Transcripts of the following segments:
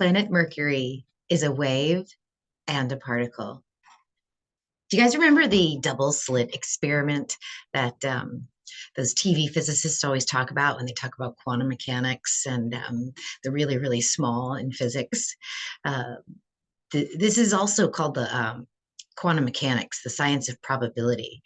Planet Mercury is a wave and a particle. Do you guys remember the double slit experiment that those TV physicists always talk about when they talk about quantum mechanics and the really, really small in physics? Uh, this is also called the quantum mechanics, the science of probability.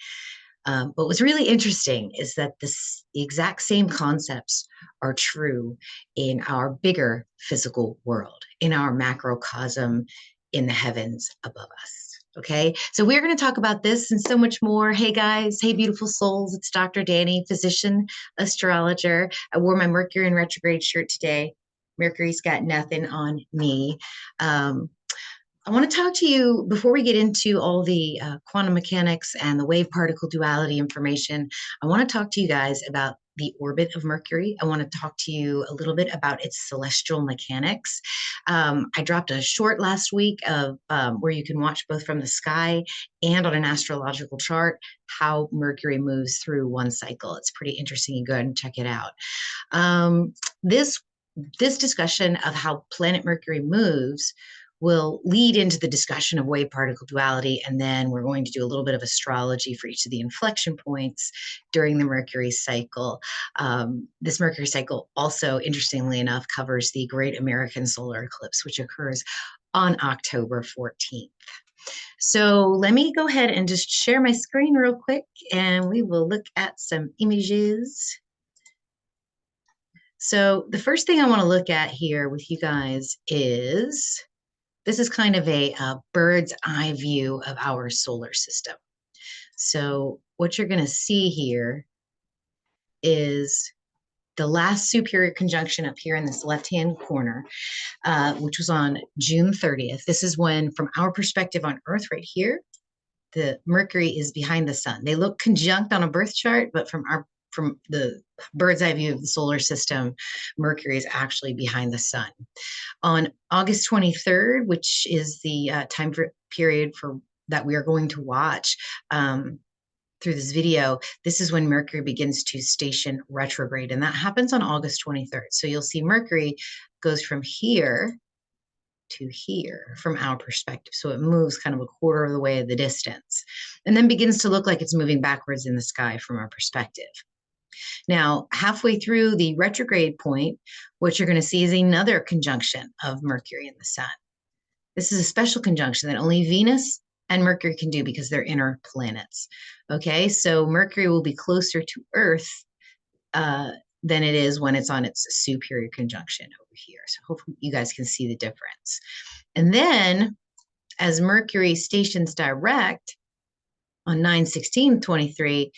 But what's really interesting is that the exact same concepts are true in our bigger physical world, in our macrocosm, in the heavens above us. Okay, so we're going to talk about this and so much more. Hey guys, hey beautiful souls, it's Dr. Danny, physician, astrologer. I wore my Mercury in retrograde shirt today. Mercury's got nothing on me. I want to talk to you before we get into all the quantum mechanics and the wave particle duality information. I want to talk to you guys about the orbit of Mercury. I want to talk to you a little bit about its celestial mechanics. I dropped a short last week of where you can watch both from the sky and on an astrological chart how Mercury moves through one cycle. It's pretty interesting. You go ahead and check it out. This discussion of how planet Mercury moves will lead into the discussion of wave particle duality, and then we're going to do a little bit of astrology for each of the inflection points during the Mercury cycle. This Mercury cycle also, interestingly enough, covers the Great American Solar Eclipse, which occurs on October 14th. So let me go ahead and just share my screen real quick, and we will look at some images. So the first thing I want to look at here with you guys is this is kind of a bird's eye view of our solar system. So what you're going to see here is the last superior conjunction up here in this left-hand corner, which was on June 30th. This is when, from our perspective on Earth right here, the Mercury is behind the sun. They look conjunct on a birth chart, but from the bird's eye view of the solar system, Mercury is actually behind the sun. On August 23rd, which is the time period for that we are going to watch through this video, this is when Mercury begins to station retrograde, and that happens on August 23rd. So you'll see Mercury goes from here to here from our perspective. So it moves kind of a quarter of the way of the distance and then begins to look like it's moving backwards in the sky from our perspective. Now, halfway through the retrograde point, what you're going to see is another conjunction of Mercury and the sun. This is a special conjunction that only Venus and Mercury can do because they're inner planets. Okay, so Mercury will be closer to Earth than it is when it's on its superior conjunction over here. So hopefully you guys can see the difference. And then as Mercury stations direct on 9/16/23,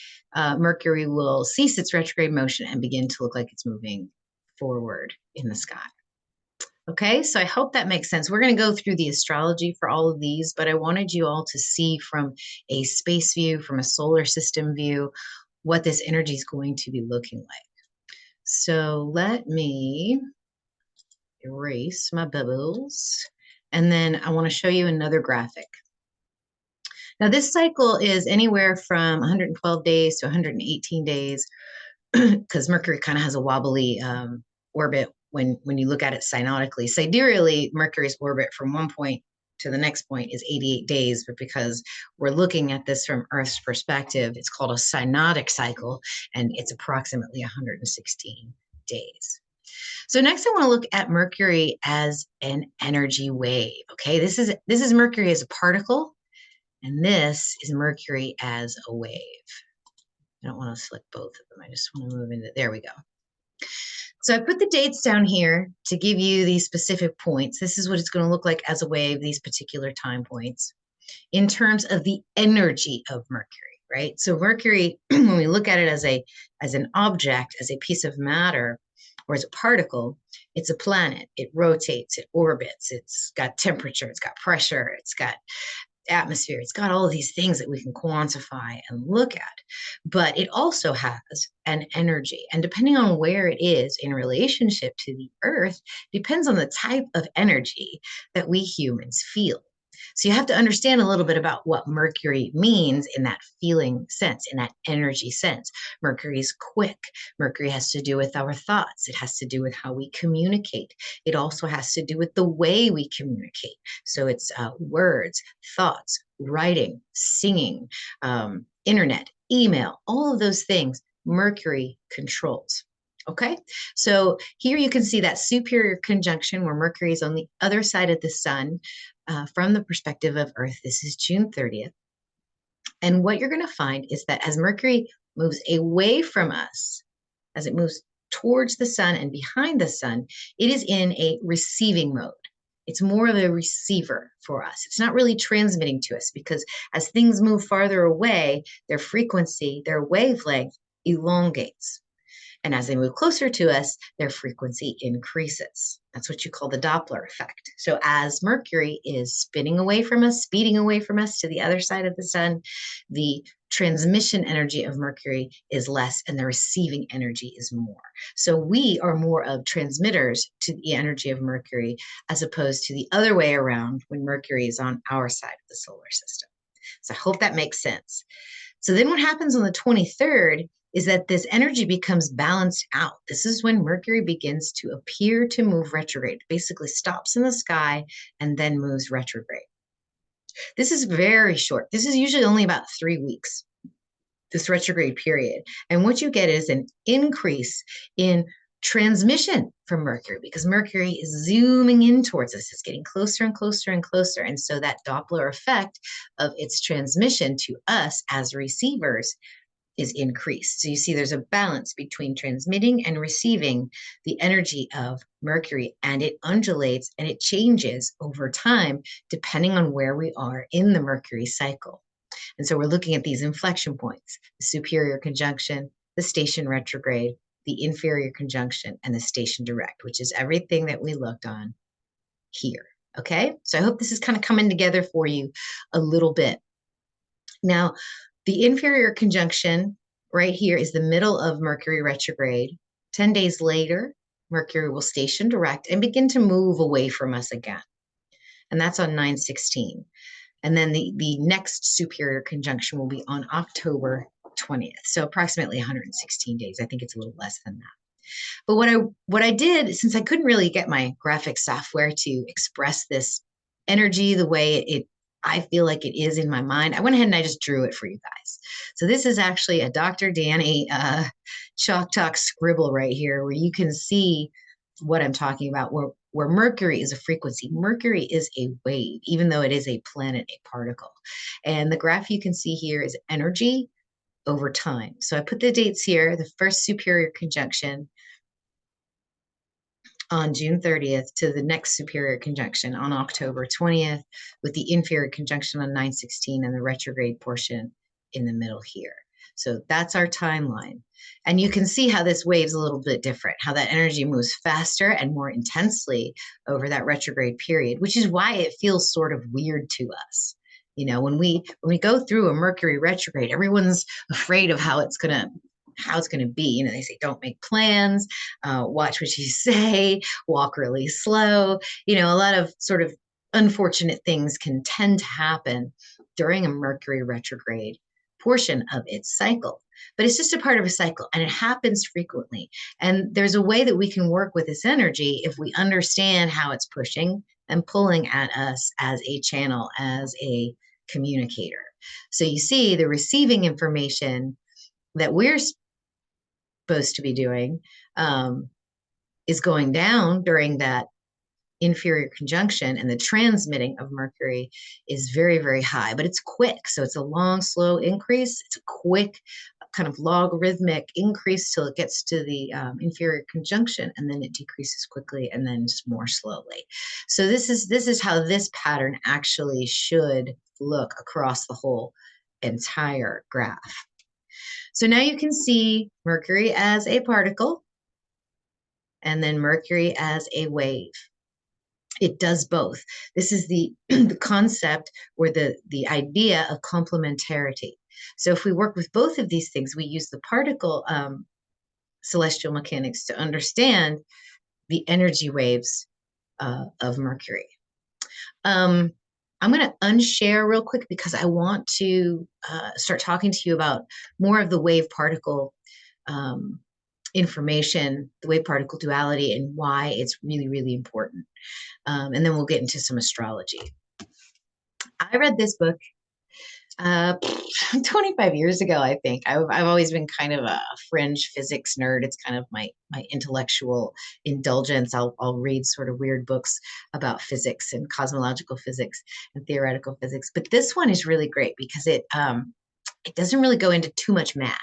Mercury will cease its retrograde motion and begin to look like it's moving forward in the sky. Okay, so I hope that makes sense. We're going to go through the astrology for all of these, but I wanted you all to see from a space view, from a solar system view, what this energy is going to be looking like. So let me erase my bubbles, and then I want to show you another graphic. Now, this cycle is anywhere from 112 days to 118 days because Mercury kind of has a wobbly orbit when you look at it synodically. Sidereally, Mercury's orbit from one point to the next point is 88 days, but because we're looking at this from Earth's perspective, it's called a synodic cycle, and it's approximately 116 days. So next I want to look at Mercury as an energy wave. Okay, this is Mercury as a particle, and this is Mercury as a wave. I don't want to select both of them. I just want to move into, there we go. So I put the dates down here to give you these specific points. This is what it's going to look like as a wave, these particular time points, in terms of the energy of Mercury, right? So Mercury, when we look at it as an object, as a piece of matter, or as a particle, it's a planet. It rotates, it orbits, it's got temperature, it's got pressure, it's got atmosphere, it's got all of these things that we can quantify and look at, but it also has an energy, and depending on where it is in relationship to the Earth depends on the type of energy that we humans feel. So you have to understand a little bit about what Mercury means in that feeling sense, in that energy sense. Mercury is quick. Mercury has to do with our thoughts. It has to do with how we communicate. It also has to do with the way we communicate. So it's words, thoughts, writing, singing, internet, email, all of those things Mercury controls. Okay, so here you can see that superior conjunction where Mercury is on the other side of the sun. From the perspective of Earth, this is June 30th. And what you're going to find is that as Mercury moves away from us, as it moves towards the sun and behind the sun, it is in a receiving mode. It's more of a receiver for us. It's not really transmitting to us because as things move farther away, their frequency, their wavelength elongates. And as they move closer to us, their frequency increases. That's what you call the Doppler effect. So as Mercury is spinning away from us, speeding away from us to the other side of the sun, the transmission energy of Mercury is less and the receiving energy is more. So we are more of transmitters to the energy of Mercury as opposed to the other way around when Mercury is on our side of the solar system. So I hope that makes sense. So then what happens on the 23rd is that this energy becomes balanced out. This is when Mercury begins to appear to move retrograde, basically stops in the sky and then moves retrograde. This is very short. This is usually only about 3 weeks, this retrograde period. And what you get is an increase in transmission from Mercury because Mercury is zooming in towards us. It's getting closer and closer and closer. And so that Doppler effect of its transmission to us as receivers is increased. So you see there's a balance between transmitting and receiving the energy of Mercury, and it undulates and it changes over time depending on where we are in the Mercury cycle. And so we're looking at these inflection points, the superior conjunction, the station retrograde, the inferior conjunction, and the station direct, which is everything that we looked on here. Okay, so I hope this is kind of coming together for you a little bit. Now, the inferior conjunction right here is the middle of Mercury retrograde. 10 days later, Mercury will station direct and begin to move away from us again. And that's on 9/16. And then the next superior conjunction will be on October 20th. So approximately 116 days. I think it's a little less than that. But what I did, since I couldn't really get my graphic software to express this energy the way I feel like it is in my mind, I went ahead and I just drew it for you guys. So this is actually a Dr. Danny Chalk Talk scribble right here where you can see what I'm talking about, where Mercury is a frequency. Mercury is a wave, even though it is a planet, a particle. And the graph you can see here is energy over time. So I put the dates here, the first superior conjunction on June 30th to the next superior conjunction on October 20th, with the inferior conjunction on 9/16 and the retrograde portion in the middle here. So that's our timeline. And you can see how this wave's a little bit different, how that energy moves faster and more intensely over that retrograde period, which is why it feels sort of weird to us. You know, when we go through a Mercury retrograde, everyone's afraid of how it's going to be. You know, they say, don't make plans, watch what you say, walk really slow. You know, a lot of sort of unfortunate things can tend to happen during a Mercury retrograde portion of its cycle. But it's just a part of a cycle and it happens frequently. And there's a way that we can work with this energy if we understand how it's pushing and pulling at us as a channel, as a communicator. So you see the receiving information that we're supposed to be doing is going down during that inferior conjunction, and the transmitting of Mercury is very, very high, but it's quick. So it's a long, slow increase. It's a quick kind of logarithmic increase till it gets to the inferior conjunction, and then it decreases quickly and then just more slowly. So this is how this pattern actually should look across the whole entire graph. So now you can see Mercury as a particle and then Mercury as a wave. It does both. This is the concept or the idea of complementarity. So if we work with both of these things, we use the particle celestial mechanics to understand the energy waves of Mercury. I'm going to unshare real quick because I want to start talking to you about more of the wave particle um, information, the wave particle duality, and why it's really, really important. And then we'll get into some astrology. I read this book uh, 25 years ago, I think. I've always been kind of a fringe physics nerd. It's kind of my intellectual indulgence. I'll read sort of weird books about physics and cosmological physics and theoretical physics. But this one is really great because it doesn't really go into too much math.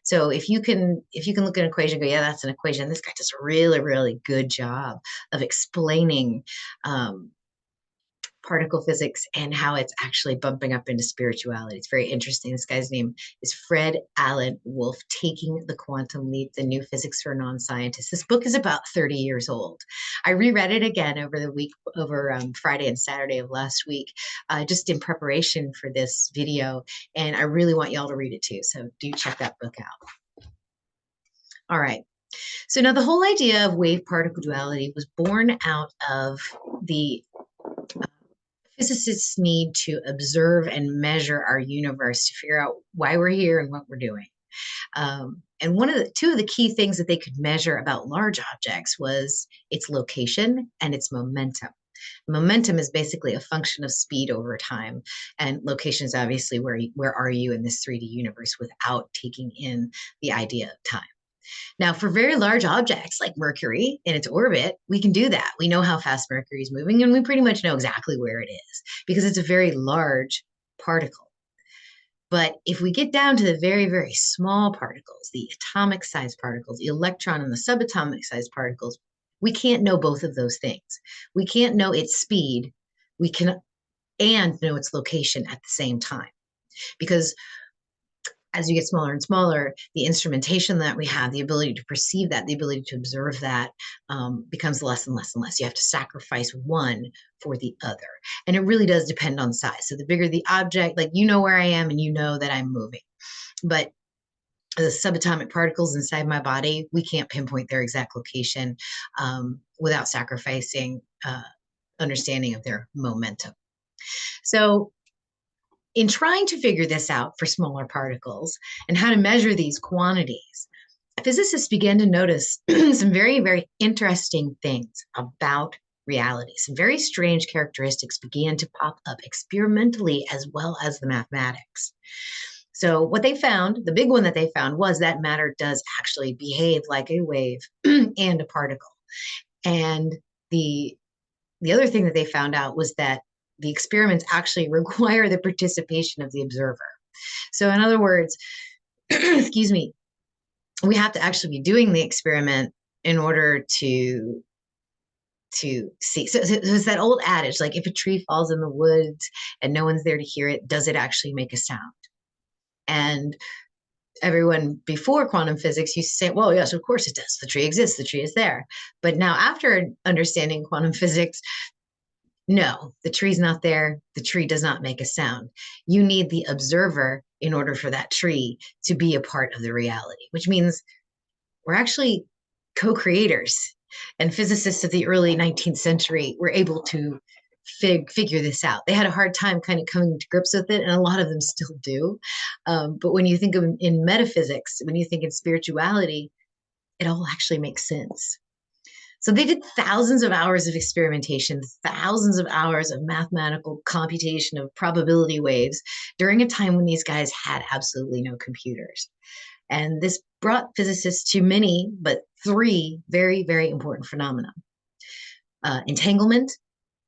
So if you can look at an equation and go, yeah, that's an equation. This guy does a really, really good job of explaining particle physics and how it's actually bumping up into spirituality. It's very interesting. This guy's name is Fred Alan Wolf, Taking the Quantum Leap, The New Physics for Non-Scientists. This book is about 30 years old. I reread it again over the week, over Friday and Saturday of last week, just in preparation for this video. And I really want y'all to read it too. So do check that book out. All right. So now the whole idea of wave particle duality was born out of the physicists need to observe and measure our universe to figure out why we're here and what we're doing. And two of the key things that they could measure about large objects was its location and its momentum. Momentum is basically a function of speed over time, and location is obviously where are you in this 3D universe without taking in the idea of time. Now, for very large objects like Mercury in its orbit, we can do that. We know how fast Mercury is moving, and we pretty much know exactly where it is because it's a very large particle. But if we get down to the very, very small particles, the atomic sized particles, the electron and the subatomic sized particles, we can't know both of those things. We can't know its speed, we can and know its location at the same time. Because as you get smaller and smaller, the instrumentation that we have, the ability to perceive that, the ability to observe that becomes less and less and less. You have to sacrifice one for the other. And it really does depend on size. So the bigger the object, like you know where I am and you know that I'm moving. But the subatomic particles inside my body, we can't pinpoint their exact location without sacrificing understanding of their momentum. So in trying to figure this out for smaller particles and how to measure these quantities, physicists began to notice some very, very interesting things about reality. Some very strange characteristics began to pop up experimentally as well as the mathematics. So what they found, the big one that they found, was that matter does actually behave like a wave and a particle. And the other thing that they found out was that the experiments actually require the participation of the observer. So in other words, excuse me, we have to actually be doing the experiment in order to see. So it's that old adage, like if a tree falls in the woods and no one's there to hear it, does it actually make a sound? And everyone before quantum physics used to say, well, yes, of course it does. The tree exists, the tree is there. But now after understanding quantum physics, no, the tree's not there. The tree does not make a sound. You need the observer in order for that tree to be a part of the reality, which means we're actually co-creators. And physicists of the early 19th century were able to figure this out. They had a hard time kind of coming to grips with it, and a lot of them still do. But when you think of in metaphysics, when you think in spirituality, it all actually makes sense. So they did thousands of hours of experimentation, thousands of hours of mathematical computation of probability waves during a time when these guys had absolutely no computers. And this brought physicists to many, but three very, very important phenomena: entanglement,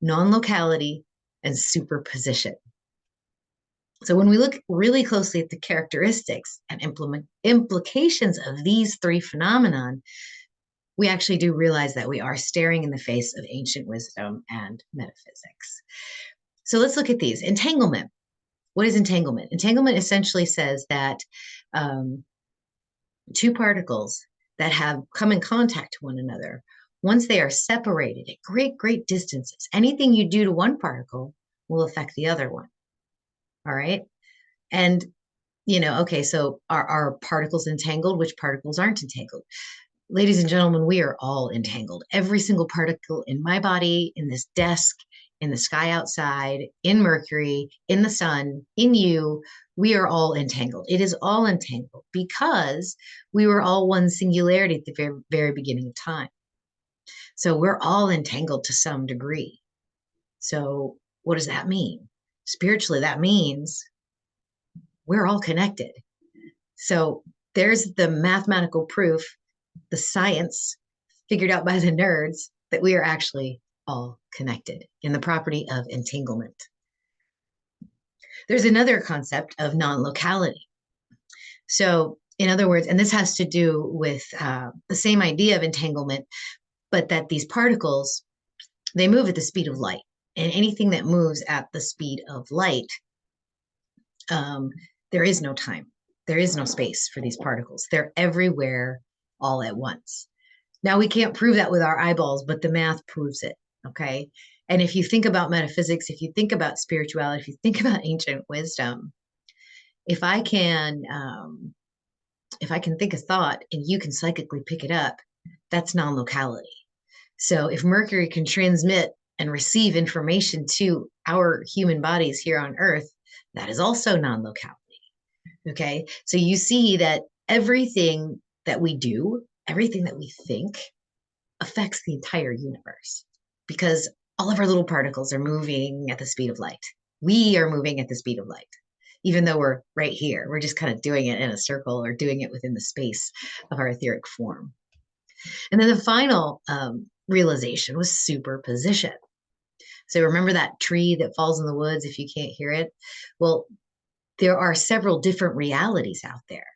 non-locality, and superposition. So when we look really closely at the characteristics and implications of these three phenomenon, we actually do realize that we are staring in the face of ancient wisdom and metaphysics. So let's look at these. Entanglement. What is entanglement? Entanglement essentially says that two particles that have come in contact to one another, once they are separated at great, great distances, anything you do to one particle will affect the other one. All right. And, okay, so are particles entangled? Which particles aren't entangled? Ladies and gentlemen, we are all entangled. Every single particle in my body, in this desk, in the sky outside, in Mercury, in the sun, in you, we are all entangled. It is all entangled because we were all one singularity at the very, very beginning of time. So we're all entangled to some degree. So what does that mean? Spiritually, that means we're all connected. So there's the mathematical proof, the science figured out by the nerds that we are actually all connected in the property of entanglement. There's another concept of non-locality. So, in other words, and this has to do with the same idea of entanglement, but that these particles, they move at the speed of light. And anything that moves at the speed of light, there is no time. There is no space for these particles. They're everywhere all at once. Now, we can't prove that with our eyeballs, but the math proves it. Okay. And if you think about metaphysics, if you think about spirituality, if you think about ancient wisdom, if I can think a thought and you can psychically pick it up, that's non-locality. So if Mercury can transmit and receive information to our human bodies here on Earth, that is also non-locality. Okay. So you see that everything that we do, everything that we think affects the entire universe because all of our little particles are moving at the speed of light. We are moving at the speed of light, even though we're right here. We're just kind of doing it in a circle or doing it within the space of our etheric form. And then the final realization was superposition. So remember that tree that falls in the woods if you can't hear it? Well, there are several different realities out there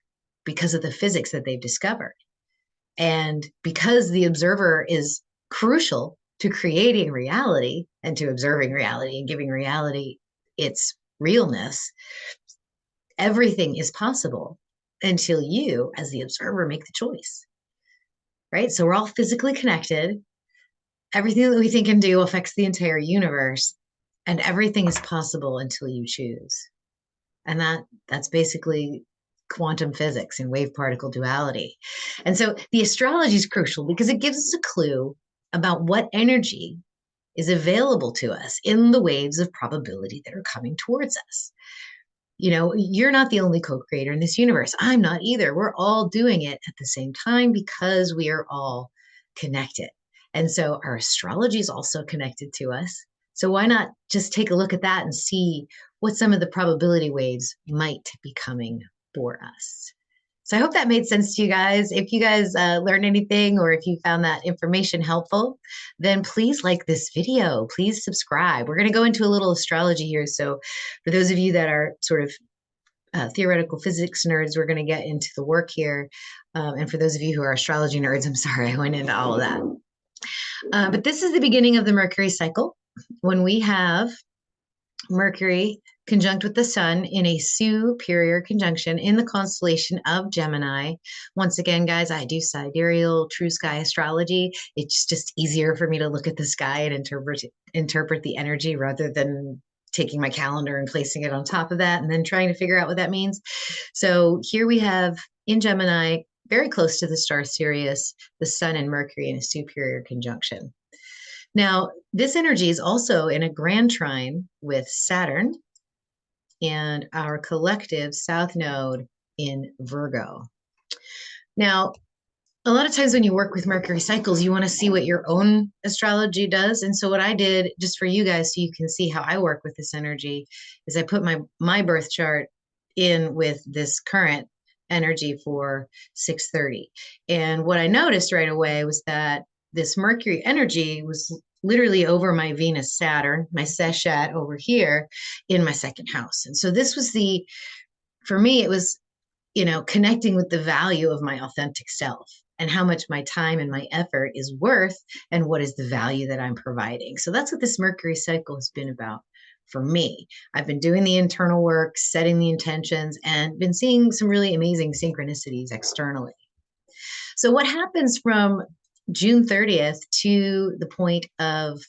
because of the physics that they've discovered. And because the observer is crucial to creating reality and to observing reality and giving reality its realness, everything is possible until you, as the observer, make the choice. Right? So we're all physically connected. Everything that we think and do affects the entire universe, and everything is possible until you choose. And that's basically quantum physics and wave particle duality. And so the astrology is crucial because it gives us a clue about what energy is available to us in the waves of probability that are coming towards us. You know, you're not the only co-creator in this universe. I'm not either. We're all doing it at the same time because we are all connected. And so our astrology is also connected to us. So why not just take a look at that and see what some of the probability waves might be coming for us. So I hope that made sense to you guys. If you guys learned anything or if you found that information helpful, then please like this video. Please subscribe. We're going to go into a little astrology here. So for those of you that are sort of theoretical physics nerds, we're going to get into the work here. And for those of you who are astrology nerds, I'm sorry I went into all of that. But this is the beginning of the Mercury cycle when we have Mercury conjunct with the sun in a superior conjunction in the constellation of Gemini. Once again, guys, I do sidereal true sky astrology. It's just easier for me to look at the sky and interpret the energy rather than taking my calendar and placing it on top of that and then trying to figure out what that means. So here we have in Gemini, very close to the star Sirius, the sun and Mercury in a superior conjunction. Now, this energy is also in a grand trine with Saturn and our collective south node in Virgo. Now, a lot of times when you work with Mercury cycles, you want to see what your own astrology does. And so what I did just for you guys, so you can see how I work with this energy, is I put my birth chart in with this current energy for 6:30. And what I noticed right away was that this Mercury energy was literally over my Venus Saturn, my Seshat over here in my second house. And so this was for me, it was, connecting with the value of my authentic self and how much my time and my effort is worth and what is the value that I'm providing. So that's what this Mercury cycle has been about for me. I've been doing the internal work, setting the intentions, and been seeing some really amazing synchronicities externally. So what happens from June 30th to the point of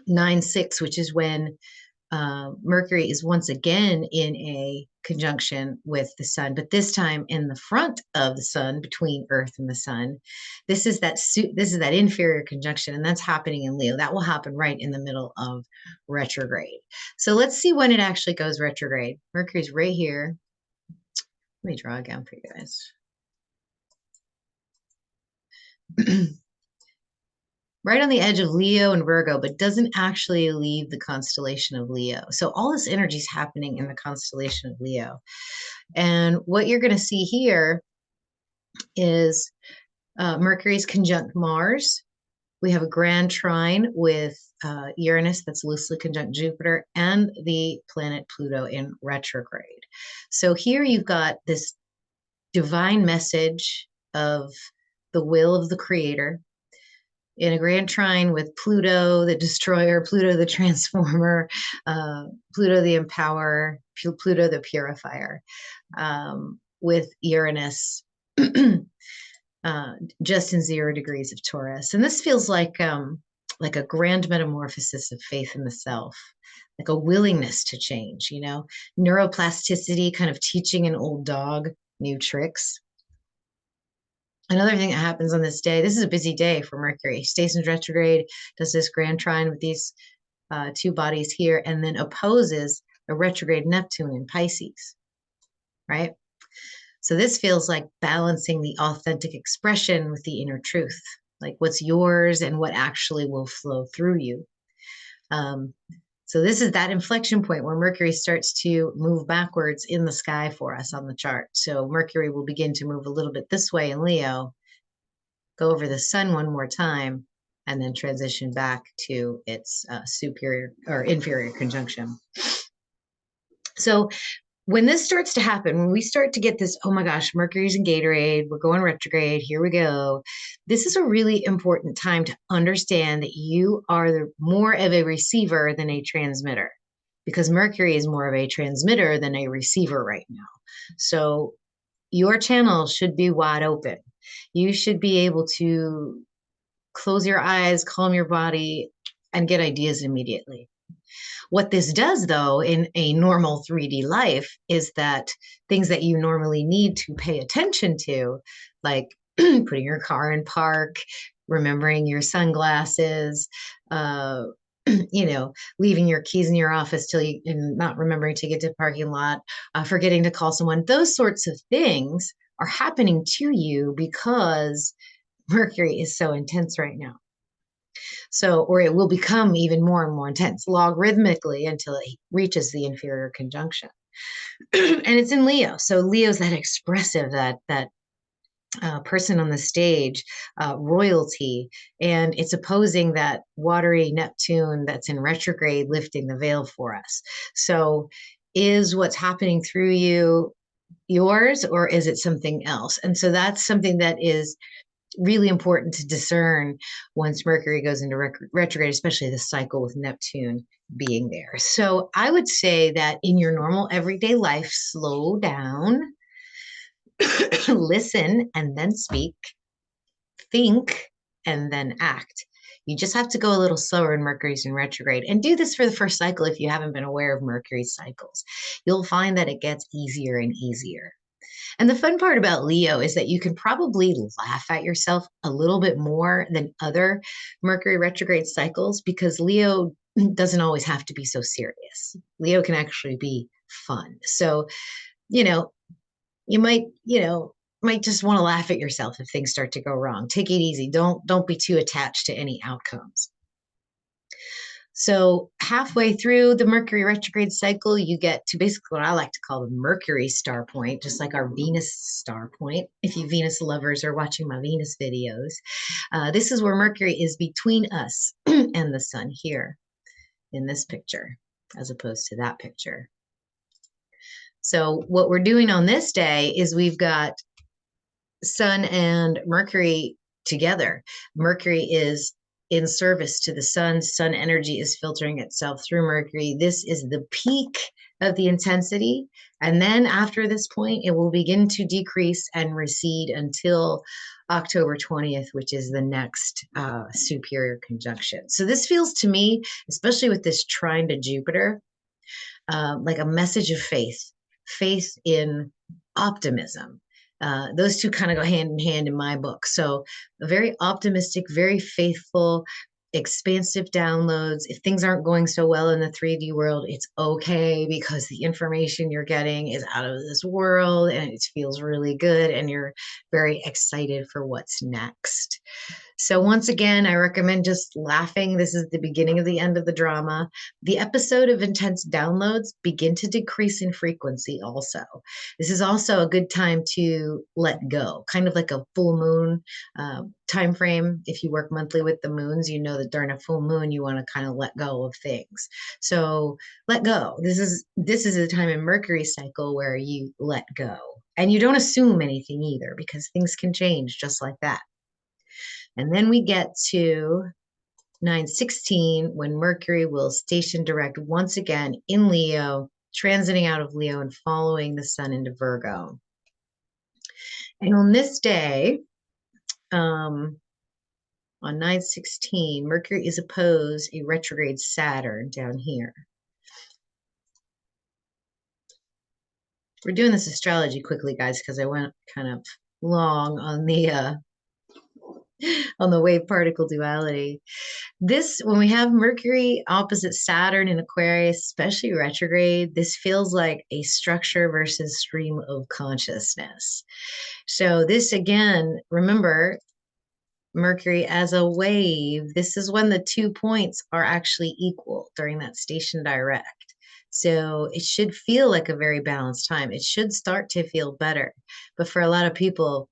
9/6, which is when Mercury is once again in a conjunction with the sun, but this time in the front of the sun, between Earth and the sun. This is that inferior conjunction, and that's happening in Leo. That will happen right in the middle of retrograde. So let's see when it actually goes retrograde. Mercury's right here. Let me draw again for you guys. Right on the edge of Leo and Virgo, but doesn't actually leave the constellation of Leo. So all this energy is happening in the constellation of Leo. And what you're going to see here is Mercury's conjunct Mars. We have a grand trine with Uranus that's loosely conjunct Jupiter, and the planet Pluto in retrograde. So here you've got this divine message of the will of the creator in a grand trine with Pluto, the destroyer, Pluto, the transformer, Pluto, the empowerer, Pluto, the purifier, with Uranus just in 0 degrees of Taurus. And this feels like a grand metamorphosis of faith in the self, like a willingness to change, neuroplasticity, kind of teaching an old dog new tricks. Another thing that happens on this day, this is a busy day for Mercury. Stays in retrograde, does this grand trine with these two bodies here, and then opposes a retrograde Neptune in Pisces, right? So this feels like balancing the authentic expression with the inner truth, like what's yours and what actually will flow through you. So this is that inflection point where Mercury starts to move backwards in the sky for us on the chart. So Mercury will begin to move a little bit this way in Leo, go over the sun one more time, and then transition back to its superior or inferior conjunction. So when this starts to happen, when we start to get this, oh my gosh, Mercury's in Gatorade, we're going retrograde, here we go. This is a really important time to understand that you are more of a receiver than a transmitter, because Mercury is more of a transmitter than a receiver right now. So your channel should be wide open. You should be able to close your eyes, calm your body, and get ideas immediately. What this does, though, in a normal 3D life is that things that you normally need to pay attention to, like putting your car in park, remembering your sunglasses, leaving your keys in your office and not remembering to get to the parking lot, forgetting to call someone, those sorts of things are happening to you because Mercury is so intense right now. So, or it will become even more and more intense logarithmically until it reaches the inferior conjunction. And it's in Leo. So Leo's that expressive, that person on the stage, royalty, and it's opposing that watery Neptune that's in retrograde, lifting the veil for us. So is what's happening through you yours, or is it something else? And so that's something that is really important to discern once Mercury goes into retrograde, especially the cycle with Neptune being there. So I would say that in your normal everyday life, slow down, listen, and then speak, think, and then act. You just have to go a little slower in Mercury's in retrograde, and do this for the first cycle if you haven't been aware of Mercury's cycles. You'll find that it gets easier and easier. And the fun part about Leo is that you can probably laugh at yourself a little bit more than other Mercury retrograde cycles, because Leo doesn't always have to be so serious. Leo can actually be fun. So, you might just want to laugh at yourself if things start to go wrong. Take it easy. Don't be too attached to any outcomes. So halfway through the Mercury retrograde cycle, you get to basically what I like to call the Mercury star point, just like our Venus star point. If you Venus lovers are watching my Venus videos, this is where Mercury is between us and the sun here in this picture, as opposed to that picture. So what we're doing on this day is we've got Sun and Mercury together. Mercury is in service to the sun. Sun energy is filtering itself through Mercury. This is the peak of the intensity. And then after this point, it will begin to decrease and recede until October 20th, which is the next superior conjunction. So this feels to me, especially with this trine to Jupiter, like a message of faith in optimism. Those two kind of go hand in hand in my book. So, a very optimistic, very faithful, expansive downloads. If things aren't going so well in the 3D world, it's okay because the information you're getting is out of this world and it feels really good and you're very excited for what's next. So, once again, I recommend just laughing. This is the beginning of the end of the drama. The episode of intense downloads begin to decrease in frequency also. This is also a good time to let go, kind of like a full moon time frame. If you work monthly with the moons, you know that during a full moon, you want to kind of let go of things. So, let go. This is a time in Mercury cycle where you let go. And you don't assume anything either because things can change just like that. And then we get to 9/16 when Mercury will station direct once again in Leo, transiting out of Leo and following the sun into Virgo. And on this day, on 9/16, Mercury is opposed a retrograde Saturn down here. We're doing this astrology quickly, guys, because I went kind of long on the wave particle duality. This, when we have Mercury opposite Saturn in Aquarius, especially retrograde, this feels like a structure versus stream of consciousness. So this again, remember, Mercury as a wave, this is when the 2 points are actually equal during that station direct. So it should feel like a very balanced time. It should start to feel better. But for a lot of people,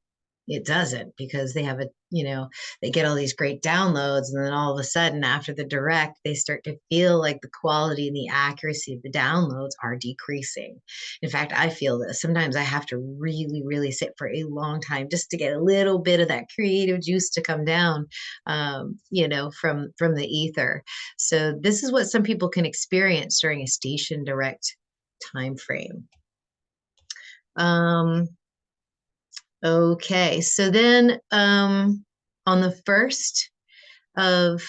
it doesn't because they have they get all these great downloads and then all of a sudden after the direct they start to feel like the quality and the accuracy of the downloads are decreasing. In fact, I feel this sometimes I have to really sit for a long time just to get a little bit of that creative juice to come down from the ether. So this is what some people can experience during a station direct time frame. Okay, so then on the 1st of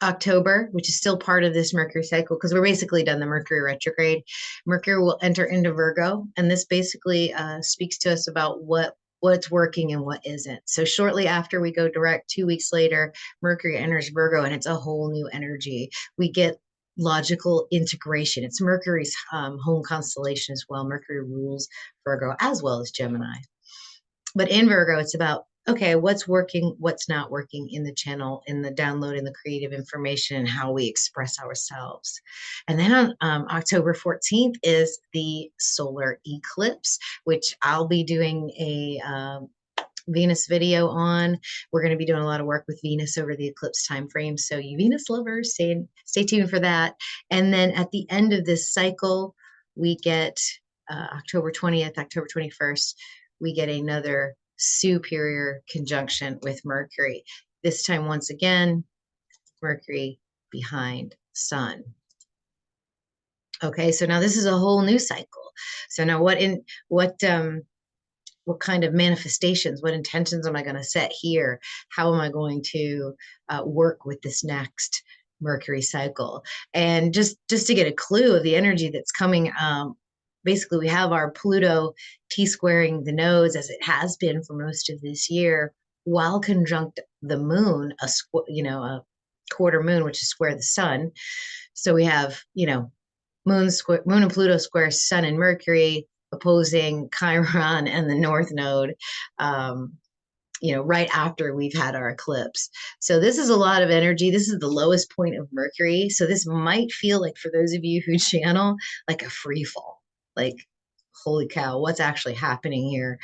October, which is still part of this Mercury cycle, because we're basically done the Mercury retrograde, Mercury will enter into Virgo, and this basically speaks to us about what's working and what isn't. So shortly after we go direct, 2 weeks later, Mercury enters Virgo, and it's a whole new energy. We get logical integration. It's Mercury's home constellation as well. Mercury rules Virgo as well as Gemini. But in Virgo, it's about, okay, what's working, what's not working in the channel, in the download, in the creative information, and how we express ourselves. And then on October 14th is the solar eclipse, which I'll be doing a Venus video on. We're going to be doing a lot of work with Venus over the eclipse time frame. So you Venus lovers, stay tuned for that. And then at the end of this cycle, we get October 20th, October 21st, we get another superior conjunction with Mercury. This time, once again, Mercury behind Sun. Okay, so now this is a whole new cycle. So now what kind of manifestations, what intentions am I going to set here? How am I going to work with this next Mercury cycle? And just to get a clue of the energy that's coming, basically we have our Pluto T-squaring the nodes as it has been for most of this year, while conjunct the moon, a quarter moon, which is square the sun. So we have, moon and Pluto square Sun and Mercury, opposing Chiron and the North Node, right after we've had our eclipse. So this is a lot of energy. This is the lowest point of Mercury. So this might feel like, for those of you who channel, like a free fall, like, holy cow, what's actually happening here?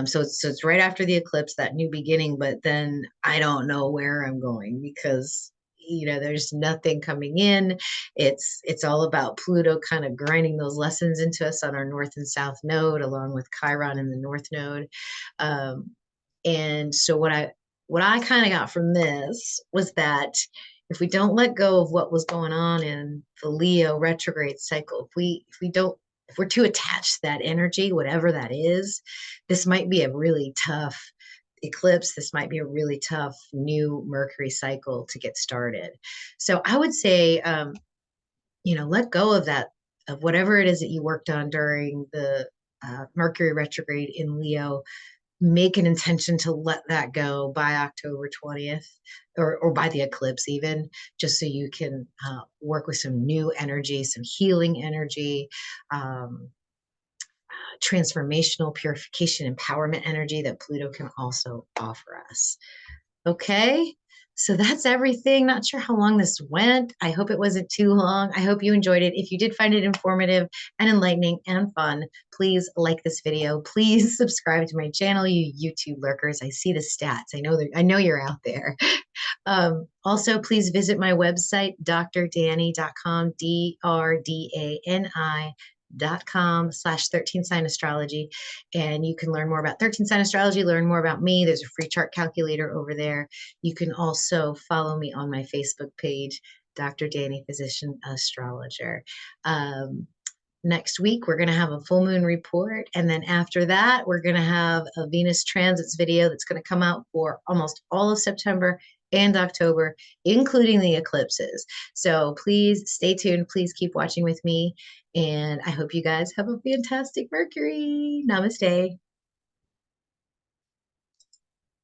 So it's right after the eclipse, that new beginning, but then I don't know where I'm going because there's nothing coming in. It's all about Pluto kind of grinding those lessons into us on our north and south node, along with Chiron in the north node. And so what I kind of got from this was that if we don't let go of what was going on in the Leo retrograde cycle, if we're too attached to that energy, whatever that is, this might be a really tough eclipse. This might be a really tough new Mercury cycle to get started. So I would say let go of that, of whatever it is that you worked on during the Mercury retrograde in Leo. Make an intention to let that go by October 20th, or by the eclipse, even, just so you can work with some new energy, some healing energy, um, transformational purification, empowerment energy that Pluto can also offer us. Okay. So that's everything. Not sure how long this went. I hope it wasn't too long. I hope you enjoyed it. If you did find it informative and enlightening and fun, please like this video. Please subscribe to my channel, you YouTube lurkers. I see the stats. I know you're out there. Also, please visit my website, drdani.com, DRDANI.com/13 sign astrology, and you can learn more about 13 sign astrology, learn more about me. There's a free chart calculator over there. You can also follow me on my Facebook page, Dr. Dani, physician astrologer. Next week, we're going to have a full moon report. And then after that, we're going to have a Venus transits video that's going to come out for almost all of September and October, including the eclipses. So please stay tuned. Please keep watching with me. And I hope you guys have a fantastic Mercury. Namaste.